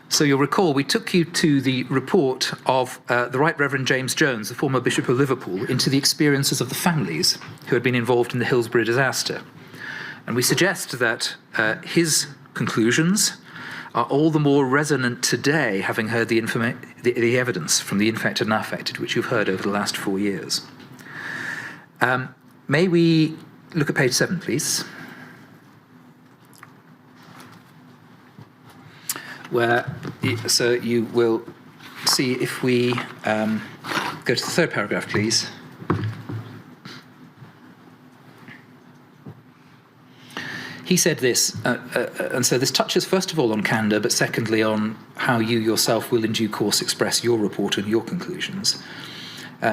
So you'll recall we took you to the report of the Right Reverend James Jones, the former Bishop of Liverpool, into the experiences of the families who had been involved in the Hillsborough disaster. And we suggest that his conclusions are all the more resonant today, having heard the evidence from the infected and unaffected, which you've heard over the last 4 years. May we look at page 7, please? Where, so you will see if we go to the third paragraph, please. He said this, and so this touches first of all on candour, but secondly on how you yourself will in due course express your report and your conclusions.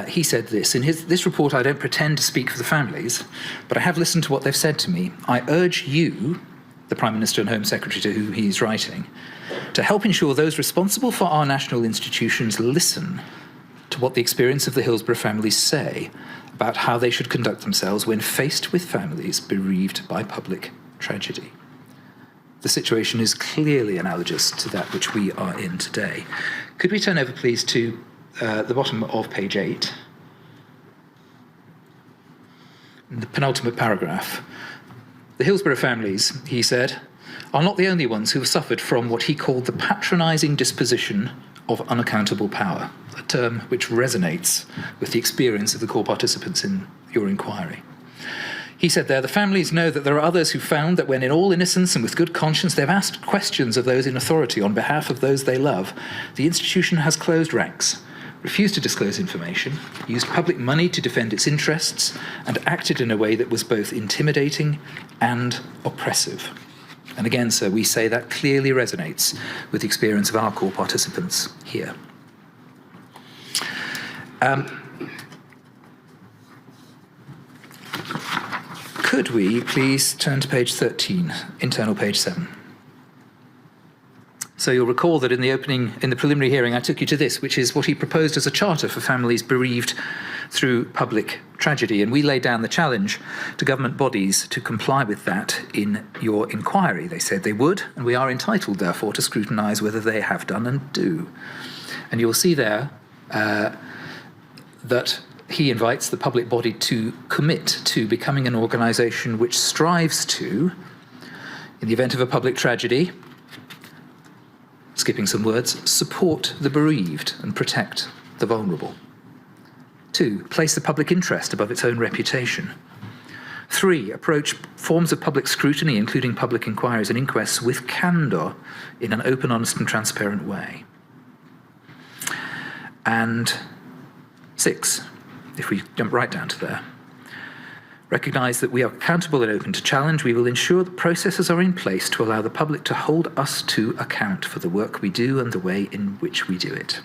He said this, in this report I don't pretend to speak for the families, but I have listened to what they've said to me. I urge you, the Prime Minister and Home Secretary to whom he's writing, to help ensure those responsible for our national institutions listen to what the experience of the Hillsborough families say about how they should conduct themselves when faced with families bereaved by public tragedy. The situation is clearly analogous to that which we are in today. Could we turn over, please, to the bottom of page 8? In the penultimate paragraph. The Hillsborough families, he said, are not the only ones who have suffered from what he called the patronising disposition of unaccountable power, a term which resonates with the experience of the core participants in your inquiry. He said there, the families know that there are others who found that when in all innocence and with good conscience they've asked questions of those in authority on behalf of those they love, the institution has closed ranks, refused to disclose information, used public money to defend its interests, and acted in a way that was both intimidating and oppressive. And again, sir, we say that clearly resonates with the experience of our core participants here. Could we please turn to page 13, internal page 7? So you'll recall that in the preliminary hearing, I took you to this, which is what he proposed as a charter for families bereaved through public tragedy. And we laid down the challenge to government bodies to comply with that in your inquiry. They said they would, and we are entitled, therefore, to scrutinise whether they have done and do. And you'll see there that he invites the public body to commit to becoming an organisation which strives to, in the event of a public tragedy, skipping some words, support the bereaved and protect the vulnerable. 2, place the public interest above its own reputation. 3, approach forms of public scrutiny, including public inquiries and inquests, with candour in an open, honest and transparent way. And 6, if we jump right down to there, recognise that we are accountable and open to challenge. We will ensure that processes are in place to allow the public to hold us to account for the work we do and the way in which we do it.